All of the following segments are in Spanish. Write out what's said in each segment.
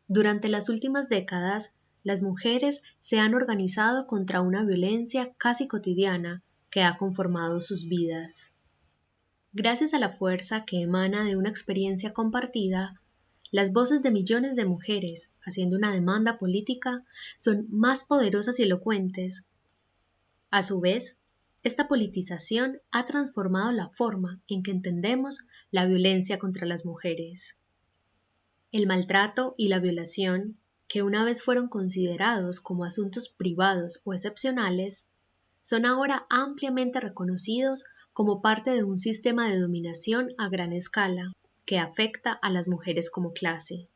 Durante las últimas décadas, las mujeres se han organizado contra una violencia casi cotidiana que ha conformado sus vidas. Gracias a la fuerza que emana de una experiencia compartida, las voces de millones de mujeres haciendo una demanda política son más poderosas y elocuentes. A su vez, esta politización ha transformado la forma en que entendemos la violencia contra las mujeres. El maltrato y la violación, que una vez fueron considerados como asuntos privados o excepcionales, son ahora ampliamente reconocidos como parte de un sistema de dominación a gran escala que afecta a las mujeres como clase.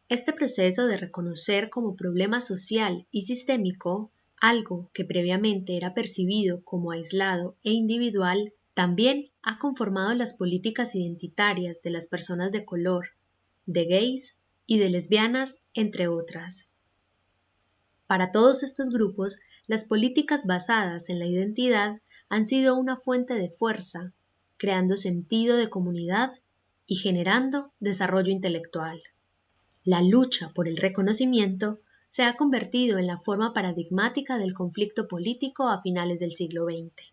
Este proceso de reconocer como problema social y sistémico algo que previamente era percibido como aislado e individual, también ha conformado las políticas identitarias de las personas de color, de gays y de lesbianas, entre otras. Para todos estos grupos, las políticas basadas en la identidad han sido una fuente de fuerza, creando sentido de comunidad y generando desarrollo intelectual. La lucha por el reconocimiento se ha convertido en la forma paradigmática del conflicto político a finales del siglo XX.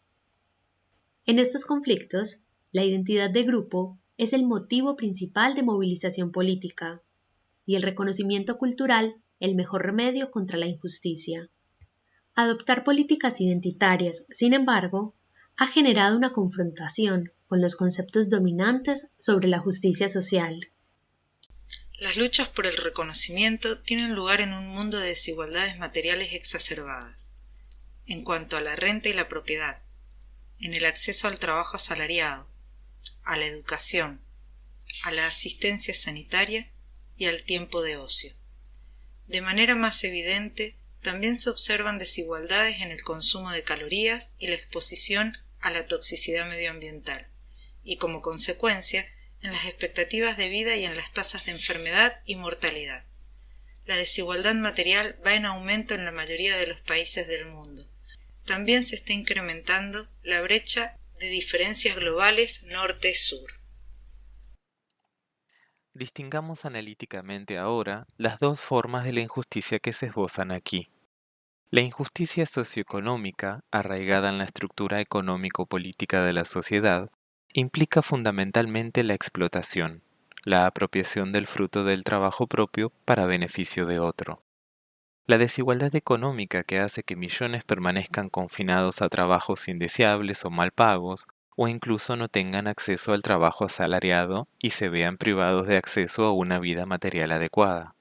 En estos conflictos, la identidad de grupo es el motivo principal de movilización política y el reconocimiento cultural el mejor remedio contra la injusticia. Adoptar políticas identitarias, sin embargo, ha generado una confrontación con los conceptos dominantes sobre la justicia social. Las luchas por el reconocimiento tienen lugar en un mundo de desigualdades materiales exacerbadas, en cuanto a la renta y la propiedad, en el acceso al trabajo asalariado, a la educación, a la asistencia sanitaria y al tiempo de ocio. De manera más evidente, también se observan desigualdades en el consumo de calorías y la exposición a la toxicidad medioambiental, y como consecuencia, en las expectativas de vida y en las tasas de enfermedad y mortalidad. La desigualdad material va en aumento en la mayoría de los países del mundo. También se está incrementando la brecha de diferencias globales norte-sur. Distingamos analíticamente ahora las dos formas de la injusticia que se esbozan aquí. La injusticia socioeconómica, arraigada en la estructura económico-política de la sociedad, implica fundamentalmente la explotación, la apropiación del fruto del trabajo propio para beneficio de otro. La desigualdad económica que hace que millones permanezcan confinados a trabajos indeseables o mal pagos, o incluso no tengan acceso al trabajo asalariado y se vean privados de acceso a una vida material adecuada.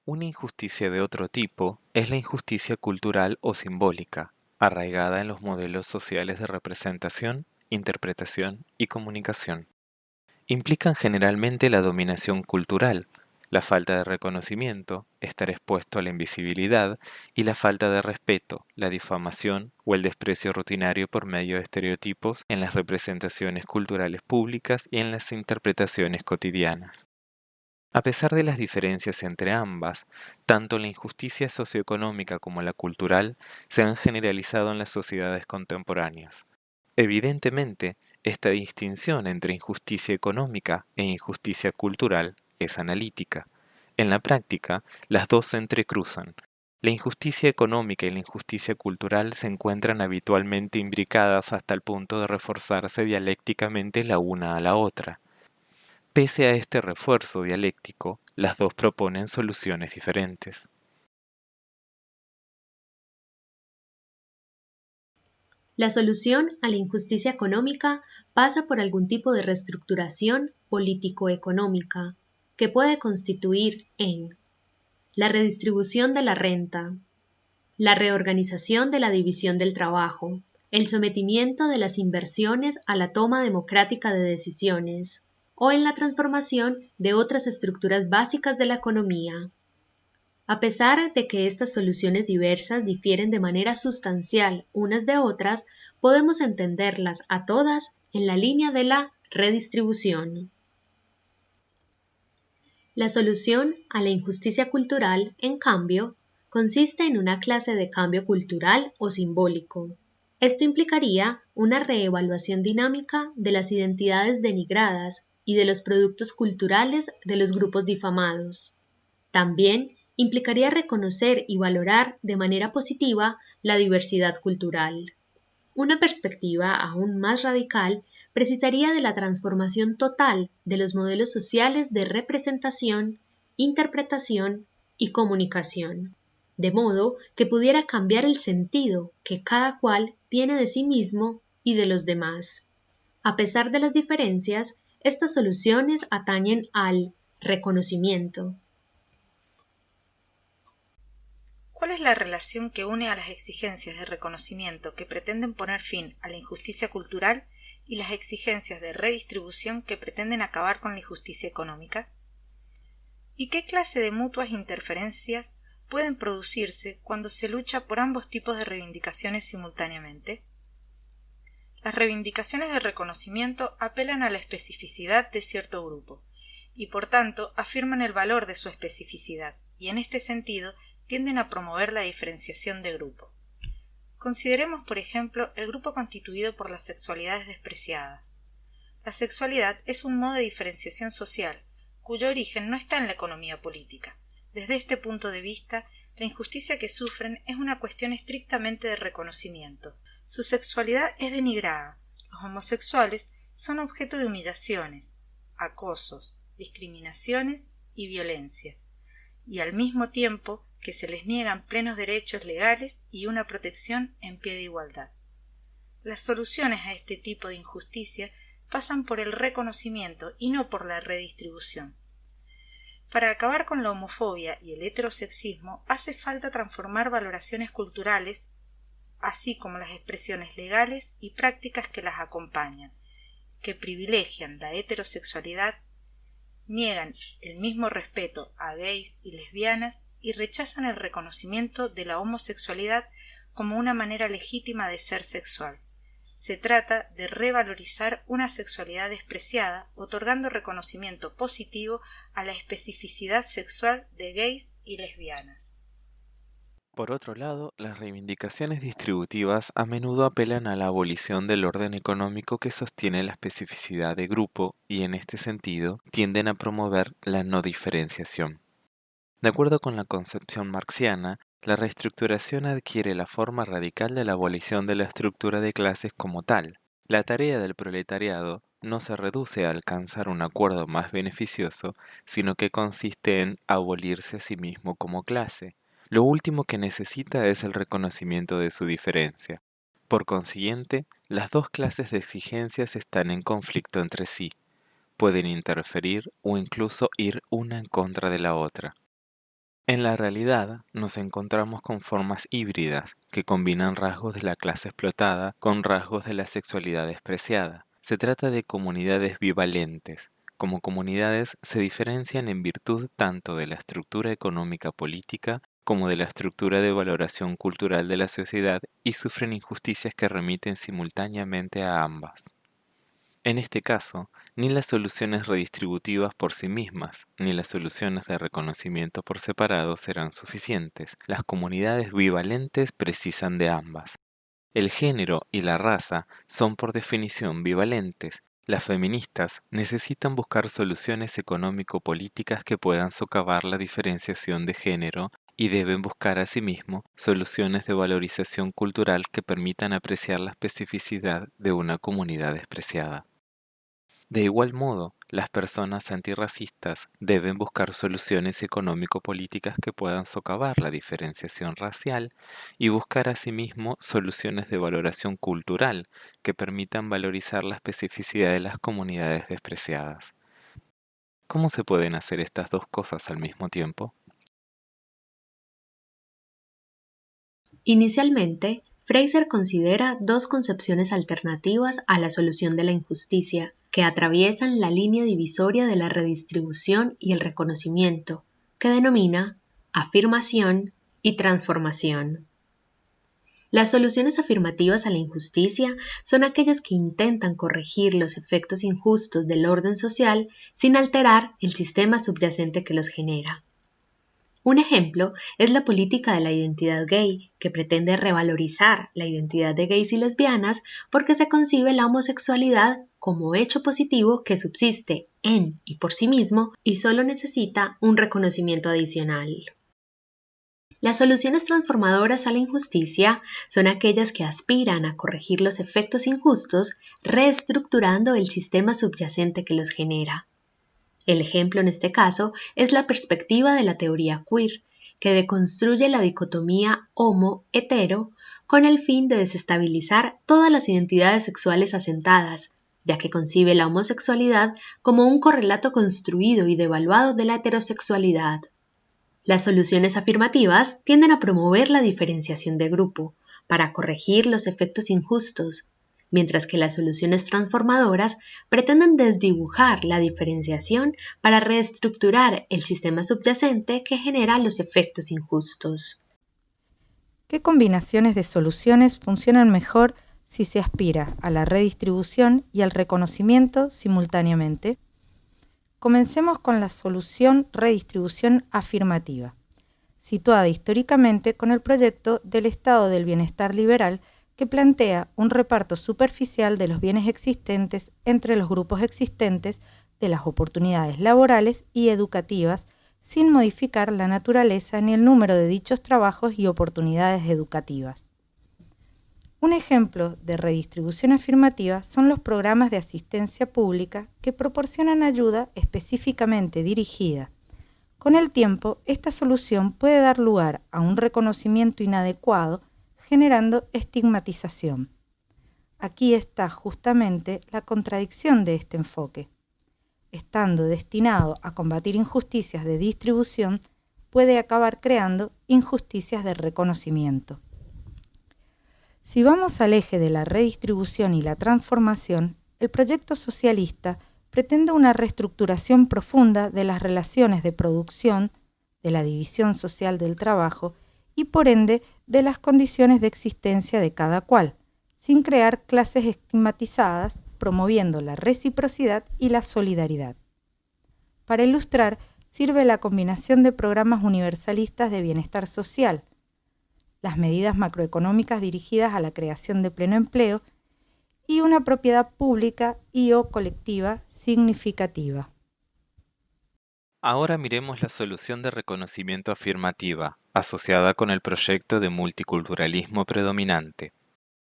Una injusticia de otro tipo es la injusticia cultural o simbólica, arraigada en los modelos sociales de representación, interpretación y comunicación. Implican generalmente la dominación cultural, la falta de reconocimiento, estar expuesto a la invisibilidad y la falta de respeto, la difamación o el desprecio rutinario por medio de estereotipos en las representaciones culturales públicas y en las interpretaciones cotidianas. A pesar de las diferencias entre ambas, tanto la injusticia socioeconómica como la cultural se han generalizado en las sociedades contemporáneas. Evidentemente, esta distinción entre injusticia económica e injusticia cultural es analítica. En la práctica, las dos se entrecruzan. La injusticia económica y la injusticia cultural se encuentran habitualmente imbricadas hasta el punto de reforzarse dialécticamente la una a la otra. Pese a este refuerzo dialéctico, las dos proponen soluciones diferentes. La solución a la injusticia económica pasa por algún tipo de reestructuración político-económica, que puede constituir en la redistribución de la renta, la reorganización de la división del trabajo, el sometimiento de las inversiones a la toma democrática de decisiones, o en la transformación de otras estructuras básicas de la economía. A pesar de que estas soluciones diversas difieren de manera sustancial unas de otras, podemos entenderlas a todas en la línea de la redistribución. La solución a la injusticia cultural, en cambio, consiste en una clase de cambio cultural o simbólico. Esto implicaría una reevaluación dinámica de las identidades denigradas y de los productos culturales de los grupos difamados. También implicaría reconocer y valorar de manera positiva la diversidad cultural. Una perspectiva aún más radical precisaría de la transformación total de los modelos sociales de representación, interpretación y comunicación, de modo que pudiera cambiar el sentido que cada cual tiene de sí mismo y de los demás. A pesar de las diferencias, estas soluciones atañen al reconocimiento. ¿Cuál es la relación que une a las exigencias de reconocimiento que pretenden poner fin a la injusticia cultural y las exigencias de redistribución que pretenden acabar con la injusticia económica? ¿Y qué clase de mutuas interferencias pueden producirse cuando se lucha por ambos tipos de reivindicaciones simultáneamente? Las reivindicaciones de reconocimiento apelan a la especificidad de cierto grupo y, por tanto, afirman el valor de su especificidad y, en este sentido, tienden a promover la diferenciación de grupo. Consideremos, por ejemplo, el grupo constituido por las sexualidades despreciadas. La sexualidad es un modo de diferenciación social, cuyo origen no está en la economía política. Desde este punto de vista, la injusticia que sufren es una cuestión estrictamente de reconocimiento. Su sexualidad es denigrada. Los homosexuales son objeto de humillaciones, acosos, discriminaciones y violencia, y al mismo tiempo que se les niegan plenos derechos legales y una protección en pie de igualdad. Las soluciones a este tipo de injusticia pasan por el reconocimiento y no por la redistribución. Para acabar con la homofobia y el heterosexismo hace falta transformar valoraciones culturales, así como las expresiones legales y prácticas que las acompañan, que privilegian la heterosexualidad, niegan el mismo respeto a gays y lesbianas y rechazan el reconocimiento de la homosexualidad como una manera legítima de ser sexual. Se trata de revalorizar una sexualidad despreciada, otorgando reconocimiento positivo a la especificidad sexual de gays y lesbianas. Por otro lado, las reivindicaciones distributivas a menudo apelan a la abolición del orden económico que sostiene la especificidad de grupo y, en este sentido, tienden a promover la no diferenciación. De acuerdo con la concepción marxiana, la reestructuración adquiere la forma radical de la abolición de la estructura de clases como tal. La tarea del proletariado no se reduce a alcanzar un acuerdo más beneficioso, sino que consiste en abolirse a sí mismo como clase. Lo último que necesita es el reconocimiento de su diferencia. Por consiguiente, las dos clases de exigencias están en conflicto entre sí. Pueden interferir o incluso ir una en contra de la otra. En la realidad, nos encontramos con formas híbridas que combinan rasgos de la clase explotada con rasgos de la sexualidad despreciada. Se trata de comunidades bivalentes. Como comunidades se diferencian en virtud tanto de la estructura económica política como de la estructura de valoración cultural de la sociedad y sufren injusticias que remiten simultáneamente a ambas. En este caso, ni las soluciones redistributivas por sí mismas, ni las soluciones de reconocimiento por separado serán suficientes. Las comunidades bivalentes precisan de ambas. El género y la raza son por definición bivalentes. Las feministas necesitan buscar soluciones económico-políticas que puedan socavar la diferenciación de género y deben buscar asimismo soluciones de valorización cultural que permitan apreciar la especificidad de una comunidad despreciada. De igual modo, las personas antirracistas deben buscar soluciones económico-políticas que puedan socavar la diferenciación racial y buscar asimismo soluciones de valoración cultural que permitan valorizar la especificidad de las comunidades despreciadas. ¿Cómo se pueden hacer estas dos cosas al mismo tiempo? Inicialmente, Fraser considera dos concepciones alternativas a la solución de la injusticia, que atraviesan la línea divisoria de la redistribución y el reconocimiento, que denomina afirmación y transformación. Las soluciones afirmativas a la injusticia son aquellas que intentan corregir los efectos injustos del orden social sin alterar el sistema subyacente que los genera. Un ejemplo es la política de la identidad gay, que pretende revalorizar la identidad de gays y lesbianas porque se concibe la homosexualidad como hecho positivo que subsiste en y por sí mismo y solo necesita un reconocimiento adicional. Las soluciones transformadoras a la injusticia son aquellas que aspiran a corregir los efectos injustos, reestructurando el sistema subyacente que los genera. El ejemplo en este caso es la perspectiva de la teoría queer, que deconstruye la dicotomía homo-hetero con el fin de desestabilizar todas las identidades sexuales asentadas, ya que concibe la homosexualidad como un correlato construido y devaluado de la heterosexualidad. Las soluciones afirmativas tienden a promover la diferenciación de grupo, para corregir los efectos injustos, mientras que las soluciones transformadoras pretenden desdibujar la diferenciación para reestructurar el sistema subyacente que genera los efectos injustos. ¿Qué combinaciones de soluciones funcionan mejor si se aspira a la redistribución y al reconocimiento simultáneamente? Comencemos con la solución redistribución afirmativa, situada históricamente con el proyecto del Estado del Bienestar Liberal, que plantea un reparto superficial de los bienes existentes entre los grupos existentes de las oportunidades laborales y educativas, sin modificar la naturaleza ni el número de dichos trabajos y oportunidades educativas. Un ejemplo de redistribución afirmativa son los programas de asistencia pública que proporcionan ayuda específicamente dirigida. Con el tiempo, esta solución puede dar lugar a un reconocimiento inadecuado, generando estigmatización. Aquí está justamente la contradicción de este enfoque. Estando destinado a combatir injusticias de distribución, puede acabar creando injusticias de reconocimiento. Si vamos al eje de la redistribución y la transformación, el proyecto socialista pretende una reestructuración profunda de las relaciones de producción, de la división social del trabajo y por ende de las condiciones de existencia de cada cual, sin crear clases estigmatizadas, promoviendo la reciprocidad y la solidaridad. Para ilustrar, sirve la combinación de programas universalistas de bienestar social, las medidas macroeconómicas dirigidas a la creación de pleno empleo y una propiedad pública y o colectiva significativa. Ahora miremos la solución de reconocimiento afirmativa, asociada con el proyecto de multiculturalismo predominante.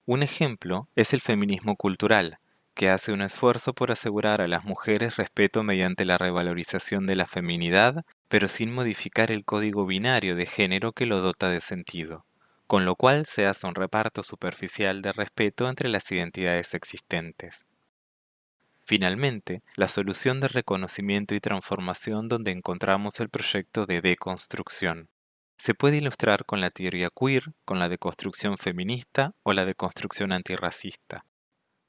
Un ejemplo es el feminismo cultural, que hace un esfuerzo por asegurar a las mujeres respeto mediante la revalorización de la feminidad, pero sin modificar el código binario de género que lo dota de sentido, con lo cual se hace un reparto superficial de respeto entre las identidades existentes. Finalmente, la solución de reconocimiento y transformación donde encontramos el proyecto de deconstrucción. Se puede ilustrar con la teoría queer, con la deconstrucción feminista o la deconstrucción antirracista,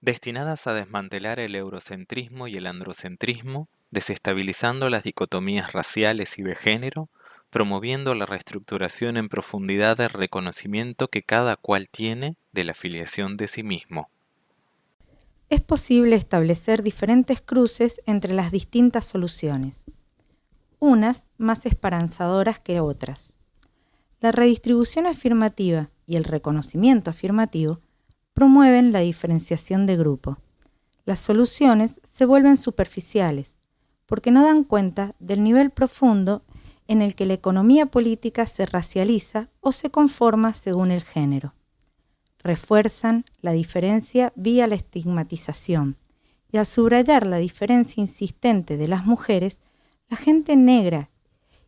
destinadas a desmantelar el eurocentrismo y el androcentrismo, desestabilizando las dicotomías raciales y de género, promoviendo la reestructuración en profundidad del reconocimiento que cada cual tiene de la filiación de sí mismo. Es posible establecer diferentes cruces entre las distintas soluciones, unas más esperanzadoras que otras. La redistribución afirmativa y el reconocimiento afirmativo promueven la diferenciación de grupo. Las soluciones se vuelven superficiales porque no dan cuenta del nivel profundo en el que la economía política se racializa o se conforma según el género. Refuerzan la diferencia vía la estigmatización y al subrayar la diferencia insistente de las mujeres, la gente negra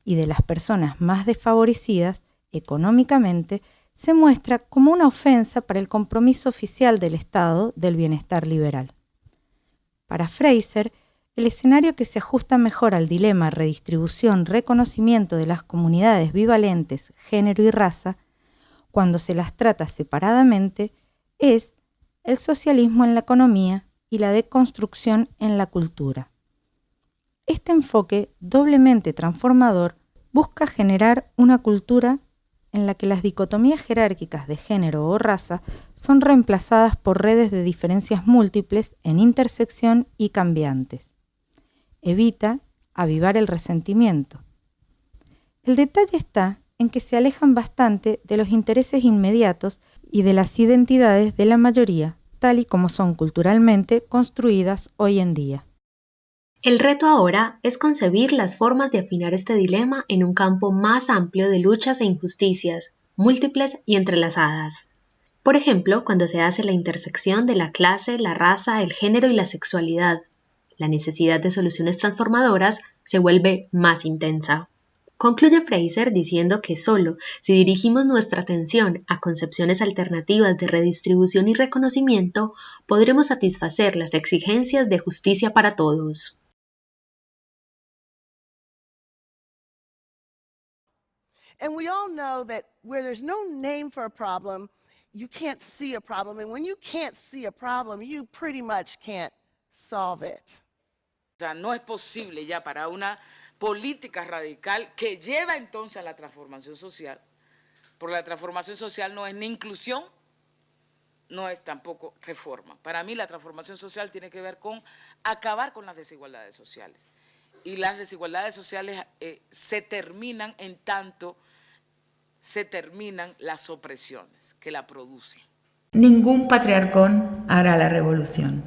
y de las personas más desfavorecidas económicamente se muestra como una ofensa para el compromiso oficial del Estado del bienestar liberal. Para Fraser, el escenario que se ajusta mejor al dilema redistribución-reconocimiento de las comunidades bivalentes, género y raza, cuando se las trata separadamente, es el socialismo en la economía y la deconstrucción en la cultura. Este enfoque doblemente transformador busca generar una cultura en la que las dicotomías jerárquicas de género o raza son reemplazadas por redes de diferencias múltiples en intersección y cambiantes. Evita avivar el resentimiento. El detalle está en que se alejan bastante de los intereses inmediatos y de las identidades de la mayoría, tal y como son culturalmente construidas hoy en día. El reto ahora es concebir las formas de afinar este dilema en un campo más amplio de luchas e injusticias, múltiples y entrelazadas. Por ejemplo, cuando se hace la intersección de la clase, la raza, el género y la sexualidad, la necesidad de soluciones transformadoras se vuelve más intensa. Concluye Fraser diciendo que solo si dirigimos nuestra atención a concepciones alternativas de redistribución y reconocimiento, podremos satisfacer las exigencias de justicia para todos. And we all know that where there's no name for a problem, you can't see a problem. And when you can't see a problem, you pretty much can't solve it. O sea, no es posible ya para una política radical que lleva entonces a la transformación social, porque la transformación social no es ni inclusión, no es tampoco reforma. Para mí la transformación social tiene que ver con acabar con las desigualdades sociales. Y las desigualdades sociales se terminan en tanto se terminan las opresiones que la producen. Ningún patriarcón hará la revolución.